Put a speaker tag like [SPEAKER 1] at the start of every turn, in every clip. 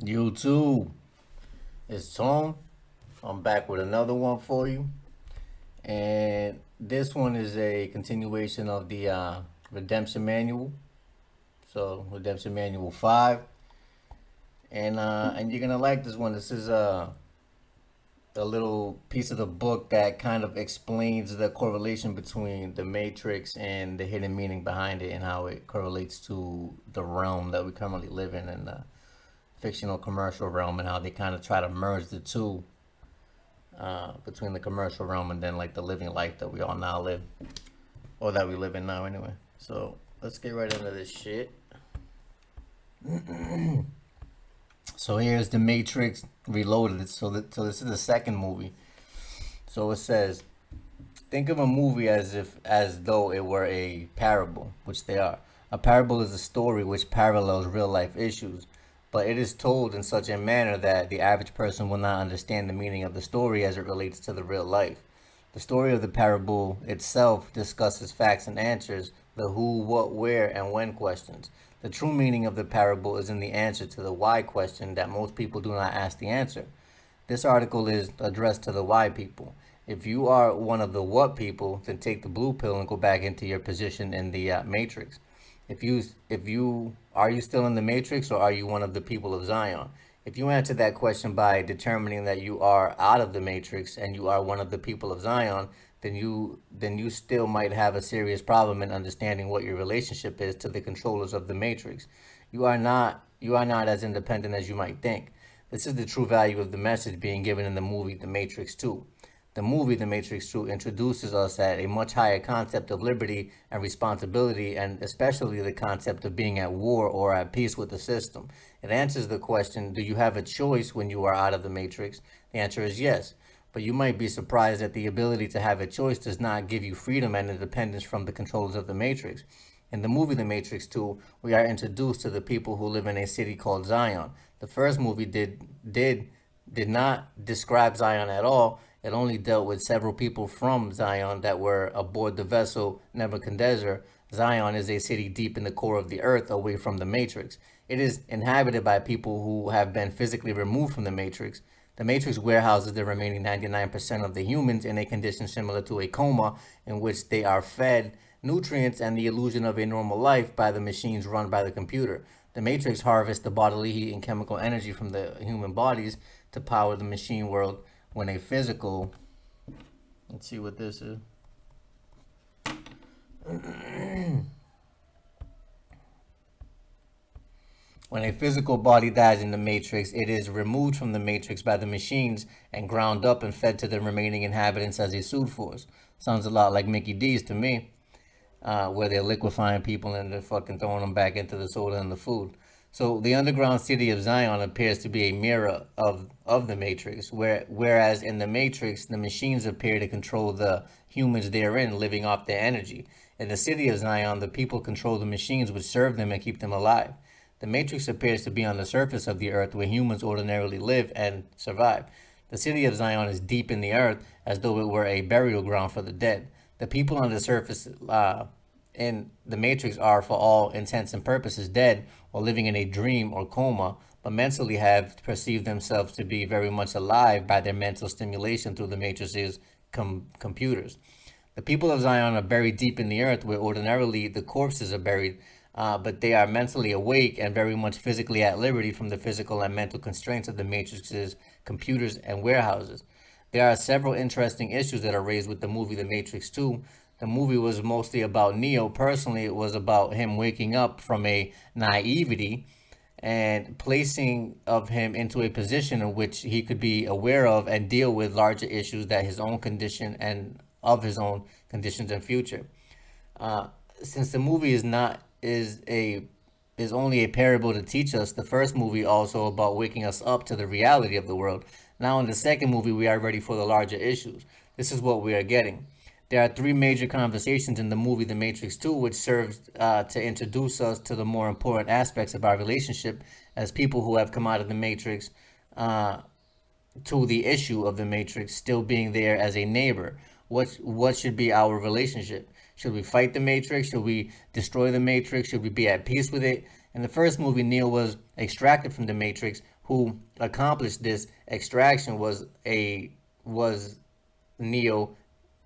[SPEAKER 1] YouTube, it's Tone. I'm back with another one for you. And this one is a continuation of the Redemption Manual. So, Redemption Manual 5. And you're going to like this one. This is a little piece of the book that kind of explains the correlation between the Matrix and the hidden meaning behind it and how it correlates to the realm that we currently live in and the fictional commercial realm and how they kind of try to merge the two between the commercial realm and then like the living life that we all now live, or that we live in now anyway. So let's get right into this shit. So here's the Matrix Reloaded. So this is the second movie. So it says, think of a movie as though it were a parable, which they are. A parable is a story which parallels real life issues, but it is told in such a manner that the average person will not understand the meaning of the story as it relates to the real life. The story of the parable itself discusses facts and answers the who, what, where, and when questions. The true meaning of the parable is in the answer to the why question that most people do not ask the answer. This article is addressed to the why people. If you are one of the what people, then take the blue pill and go back into your position in the matrix. If you are you still in the matrix, or are you one of the people of Zion? If you answer that question by determining that you are out of the matrix and you are one of the people of Zion, then you still might have a serious problem in understanding what your relationship is to the controllers of the matrix. You are not as independent as you might think. This is the true value of the message being given in the movie The Matrix 2. The movie The Matrix 2 introduces us at a much higher concept of liberty and responsibility, and especially the concept of being at war or at peace with the system. It answers the question, do you have a choice when you are out of the Matrix? The answer is yes. But you might be surprised that the ability to have a choice does not give you freedom and independence from the controls of the Matrix. In the movie The Matrix 2, we are introduced to the people who live in a city called Zion. The first movie did not describe Zion at all. It only dealt with several people from Zion that were aboard the vessel Nebuchadnezzar. Zion is a city deep in the core of the earth, away from the Matrix. It is inhabited by people who have been physically removed from the Matrix. The Matrix warehouses the remaining 99% of the humans in a condition similar to a coma, in which they are fed nutrients and the illusion of a normal life by the machines run by the computer. The Matrix harvests the bodily heat and chemical energy from the human bodies to power the machine world when a physical, let's see what this is. When a physical body dies in the Matrix, it is removed from the Matrix by the machines and ground up and fed to the remaining inhabitants as a food force. Sounds a lot like Mickey D's to me, where they're liquefying people and they're fucking throwing them back into the soda and the food. So the underground city of Zion appears to be a mirror of the Matrix, whereas in the Matrix, the machines appear to control the humans therein, living off their energy. In the city of Zion, the people control the machines which serve them and keep them alive. The Matrix appears to be on the surface of the earth where humans ordinarily live and survive. The city of Zion is deep in the earth, as though it were a burial ground for the dead. The people on the surface in the Matrix are, for all intents and purposes, dead or living in a dream or coma, but mentally have perceived themselves to be very much alive by their mental stimulation through the Matrix's computers. The people of Zion are buried deep in the earth where ordinarily the corpses are buried, but they are mentally awake and very much physically at liberty from the physical and mental constraints of the Matrix's computers and warehouses. There are several interesting issues that are raised with the movie The Matrix 2. The movie was mostly about Neo. Personally, it was about him waking up from a naivety and placing of him into a position in which he could be aware of and deal with larger issues that his own condition and of his own conditions and future. Since the movie is only a parable to teach us, the first movie also about waking us up to the reality of the world. Now in the second movie, we are ready for the larger issues. This is what we are getting. There are three major conversations in the movie The Matrix 2, which serves to introduce us to the more important aspects of our relationship as people who have come out of the Matrix, to the issue of the Matrix still being there as a neighbor. What should be our relationship? Should we fight the Matrix? Should we destroy the Matrix? Should we be at peace with it? In the first movie, Neo was extracted from the Matrix, who accomplished this extraction was Neo.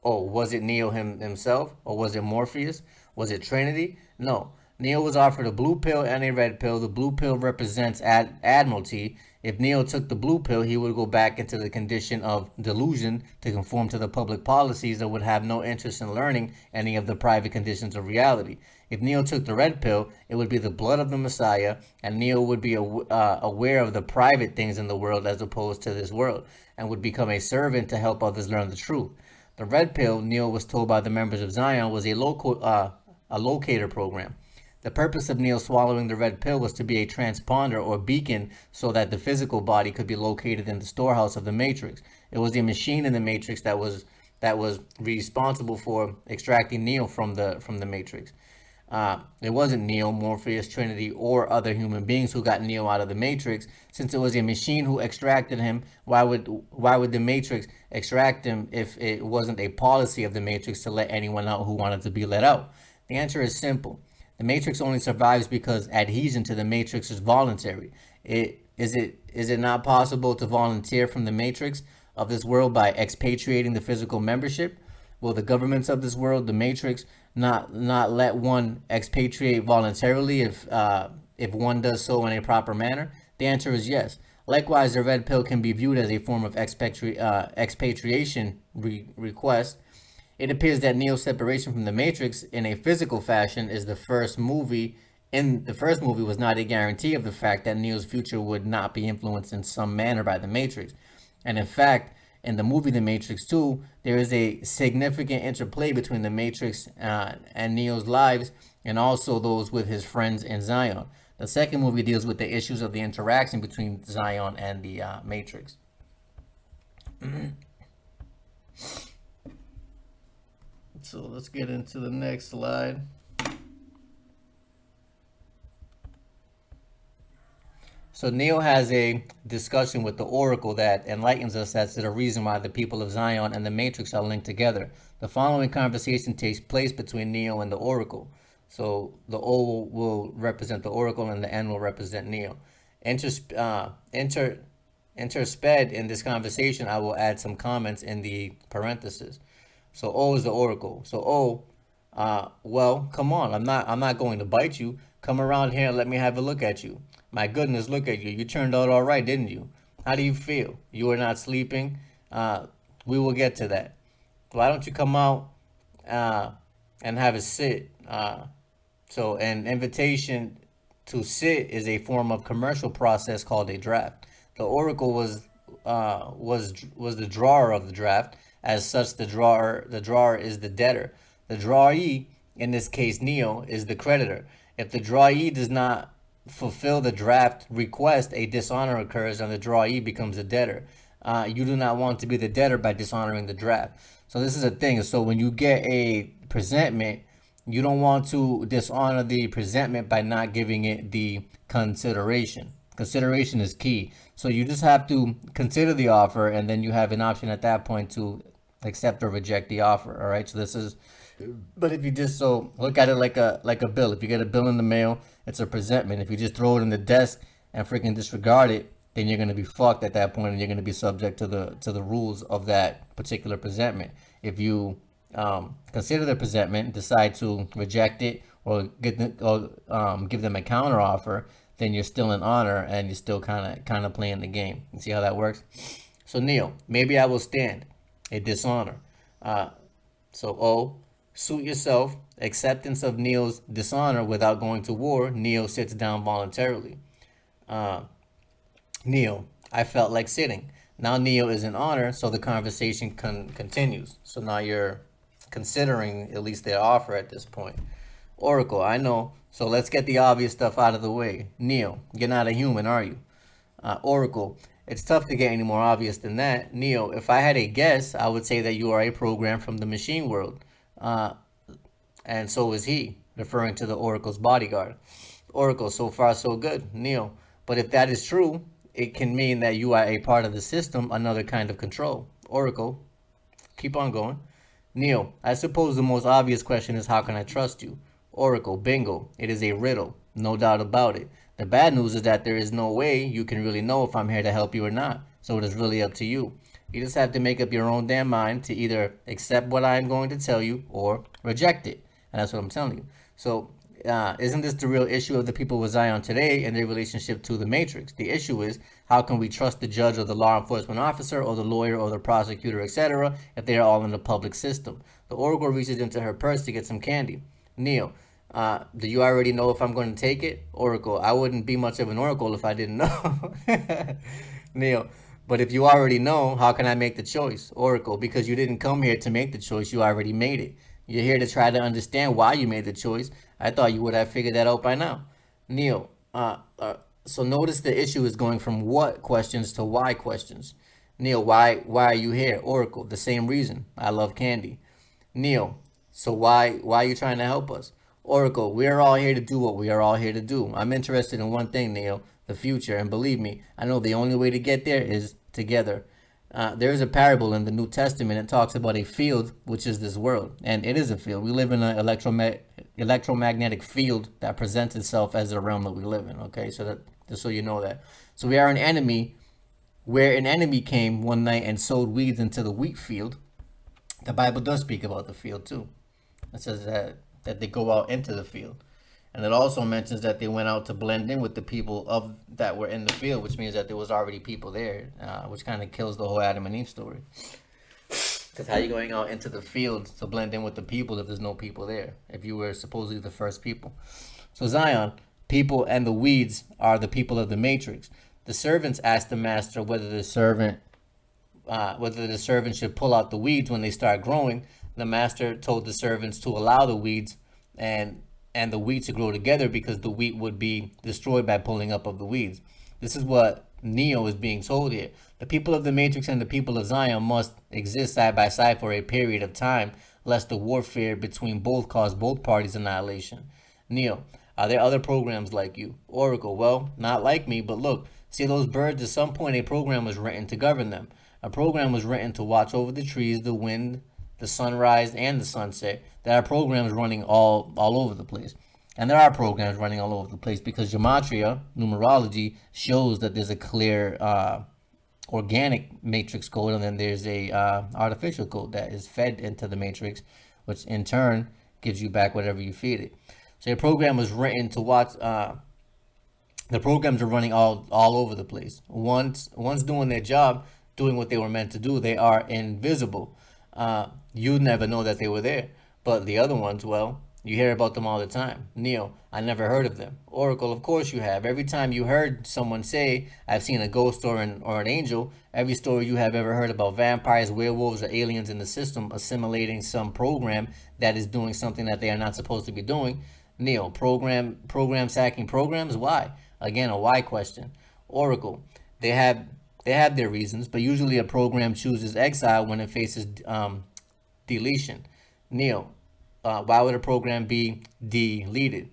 [SPEAKER 1] Oh, was it Neo himself, or was it Morpheus? Was it Trinity? No. Neo was offered a blue pill and a red pill. The blue pill represents admiralty. If Neo took the blue pill, he would go back into the condition of delusion to conform to the public policies and would have no interest in learning any of the private conditions of reality. If Neo took the red pill, it would be the blood of the Messiah, and Neo would be aware of the private things in the world as opposed to this world, and would become a servant to help others learn the truth. The red pill, Neo was told by the members of Zion, was a locator program. The purpose of Neo swallowing the red pill was to be a transponder or beacon so that the physical body could be located in the storehouse of the Matrix. It was a machine in the Matrix that was responsible for extracting Neo from the Matrix. It wasn't Neo, Morpheus, Trinity, or other human beings who got Neo out of the Matrix. Since it was a machine who extracted him, why would the Matrix extract him if it wasn't a policy of the Matrix to let anyone out who wanted to be let out? The answer is simple. The Matrix only survives because adhesion to the Matrix is voluntary. Is it not possible to volunteer from the Matrix of this world by expatriating the physical membership? Will the governments of this world, the Matrix, not let one expatriate voluntarily if one does so in a proper manner? The answer is yes. Likewise, the red pill can be viewed as a form of expatriation request. It appears that Neo's separation from the Matrix in a physical fashion is the first movie. In the first movie was not a guarantee of the fact that Neo's future would not be influenced in some manner by the Matrix. And in fact, in the movie The Matrix 2, there is a significant interplay between the Matrix and Neo's lives and also those with his friends in Zion. The second movie deals with the issues of the interaction between Zion and the Matrix. So let's get into the next slide. So Neo has a discussion with the Oracle that enlightens us as to the reason why the people of Zion and the Matrix are linked together. The following conversation takes place between Neo and the Oracle. So the O will represent the Oracle and the N will represent Neo. Intersped in this conversation, I will add some comments in the parentheses. So O is the Oracle. So O, well, come on. I'm not going to bite you. Come around here and let me have a look at you. My goodness, look at you. You turned out all right, didn't you? How do you feel? You are not sleeping? We will get to that. Why don't you come out and have a sit? So an invitation to sit is a form of commercial process called a draft. The Oracle was the drawer of the draft. As such, the drawer is the debtor. The drawee, in this case Neo, is the creditor. If the drawee does not fulfill the draft request, a dishonor occurs and the drawee becomes a debtor. You do not want to be the debtor by dishonoring the draft. So this is a thing. So when you get a presentment, you don't want to dishonor the presentment by not giving it the consideration. Consideration is key. So you just have to consider the offer, and then you have an option at that point to accept or reject the offer. All right. So this is, but if you just so look at it like a bill. If you get a bill in the mail, it's a presentment. If you just throw it in the desk and freaking disregard it, then you're gonna be fucked at that point, and you're gonna be subject to the rules of that particular presentment. If you consider the presentment, decide to reject it or give them a counter offer, then you're still in honor and you're still kind of playing the game. You see how that works? So Neo, maybe I will stand a dishonor. So O, suit yourself. Acceptance of Neo's dishonor without going to war. Neo sits down voluntarily. Neo, I felt like sitting. Now Neo is in honor, so the conversation continues. So now you're considering at least their offer at this point. Oracle, I know. So let's get the obvious stuff out of the way. Neo, you're not a human, are you? Oracle, it's tough to get any more obvious than that. Neo, if I had a guess, I would say that you are a program from the machine world. And so is he, referring to the Oracle's bodyguard. Oracle, so far so good. Neo, but if that is true, it can mean that you are a part of the system, another kind of control. Oracle, keep on going. Neo, I suppose the most obvious question is how can I trust you? Oracle, bingo, it is a riddle, no doubt about it. The bad news is that there is no way you can really know if I'm here to help you or not. So it is really up to you. You just have to make up your own damn mind to either accept what I'm going to tell you or reject it. And that's what I'm telling you. So, isn't this the real issue of the people with Zion today and their relationship to the Matrix? The issue is, how can we trust the judge or the law enforcement officer or the lawyer or the prosecutor, etc., if they are all in the public system? The Oracle reaches into her purse to get some candy. Neo, do you already know if I'm going to take it? Oracle, I wouldn't be much of an oracle if I didn't know. Neo, but if you already know, how can I make the choice? Oracle, because you didn't come here to make the choice, you already made it. You're here to try to understand why you made the choice. I thought you would have figured that out by now. Neo, so notice the issue is going from what questions to why questions. Neo, why are you here? Oracle, the same reason. I love candy. Neo, so why are you trying to help us? Oracle, we are all here to do what we are all here to do. I'm interested in one thing, Neo, the future, and believe me, I know the only way to get there is together. There is a parable in the New Testament. It talks about a field, which is this world, and it is a field. We live in an electromagnetic field that presents itself as the realm that we live in. Okay, so that just so you know that. So we are an enemy, where an enemy came one night and sowed weeds into the wheat field. The Bible does speak about the field too. It says that they go out into the field. And it also mentions that they went out to blend in with the people of that were in the field, which means that there was already people there, which kind of kills the whole Adam and Eve story. Because how are you going out into the field to blend in with the people if there's no people there? If you were supposedly the first people. So Zion, people and the weeds are the people of the Matrix. The servants asked the master whether the servant should pull out the weeds when they start growing. The master told the servants to allow the weeds and the wheat to grow together because the wheat would be destroyed by pulling up of the weeds. This is what Neo is being told here. The people of the Matrix and the people of Zion must exist side by side for a period of time, lest the warfare between both cause both parties annihilation. Neo, are there other programs like you? Oracle, well, not like me, but look, see those birds? At some point a program was written to govern them. A program was written to watch over the trees, the wind, the sunrise, and the sunset. There are programs running all over the place. And there are programs running all over the place because gematria, numerology, shows that there's a clear organic matrix code, and then there's a artificial code that is fed into the matrix, which in turn gives you back whatever you feed it. So your program was written to watch. The programs are running all over the place. Once doing their job, doing what they were meant to do, they are invisible. You never know that they were there. But the other ones, well, you hear about them all the time. Neo, I never heard of them. Oracle, of course you have. Every time you heard someone say, I've seen a ghost or an angel, every story you have ever heard about vampires, werewolves, or aliens in the system assimilating some program that is doing something that they are not supposed to be doing. Neo, programs hacking programs? Why? Again, a why question. Oracle, they have their reasons, but usually a program chooses exile when it faces deletion. Neo, why would a program be deleted?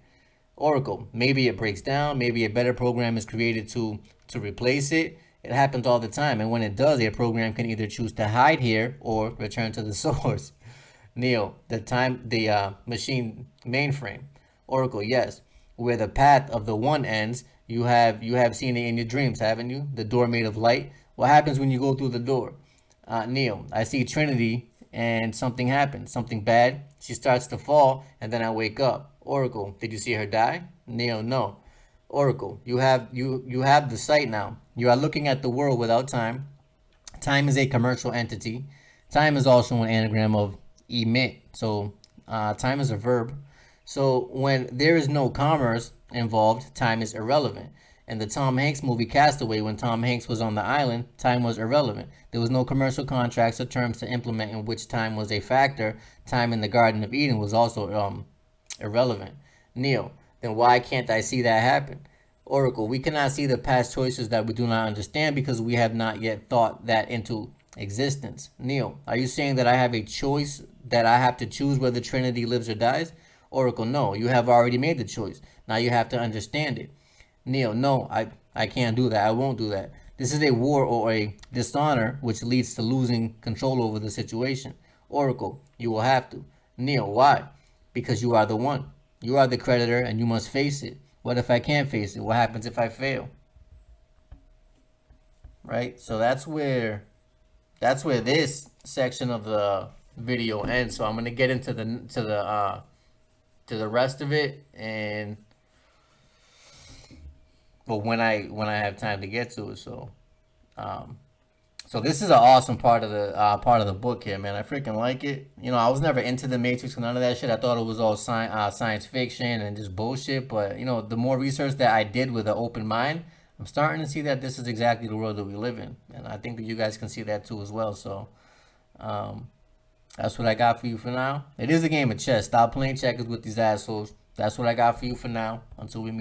[SPEAKER 1] Oracle, maybe it breaks down, maybe a better program is created to replace it. It happens all the time, and when it does, a program can either choose to hide here or return to the source. Neo, the machine mainframe. Oracle, yes, where the path of the one ends, you have seen it in your dreams, haven't you? The door made of light. What happens when you go through the door? Neo, I see Trinity and something happens, something bad. She starts to fall, and then I wake up. Oracle, did you see her die? Neo, no. Oracle, you have the sight now. You are looking at the world without time. Time is a commercial entity. Time is also an anagram of emit. So time is a verb. So when there is no commerce involved, time is irrelevant. In the Tom Hanks movie Castaway, when Tom Hanks was on the island, time was irrelevant. There was no commercial contracts or terms to implement in which time was a factor. Time in the Garden of Eden was also irrelevant. Neo, then why can't I see that happen? Oracle, we cannot see the past choices that we do not understand because we have not yet thought that into existence. Neo, are you saying that I have a choice, that I have to choose whether Trinity lives or dies? Oracle, no, you have already made the choice. Now you have to understand it. Neo, no, I can't do that. I won't do that. This is a war or a dishonor which leads to losing control over the situation. Oracle, you will have to. Neo, why? Because you are the one. You are the creditor and you must face it. What if I can't face it? What happens if I fail? Right? So that's where this section of the video ends. So I'm gonna get into the rest of it, and well, when I have time to get to it. Um, so this is an awesome part of the book here, man. I freaking like it. You know, I was never into the Matrix and none of that shit. I thought it was all science fiction and just bullshit. But you know, the more research that I did with an open mind, I'm starting to see that this is exactly the world that we live in, and I think that you guys can see that too as well. So um, that's what I got for you for now. It is a game of chess. Stop playing checkers with these assholes. That's what I got for you for now. Until we meet.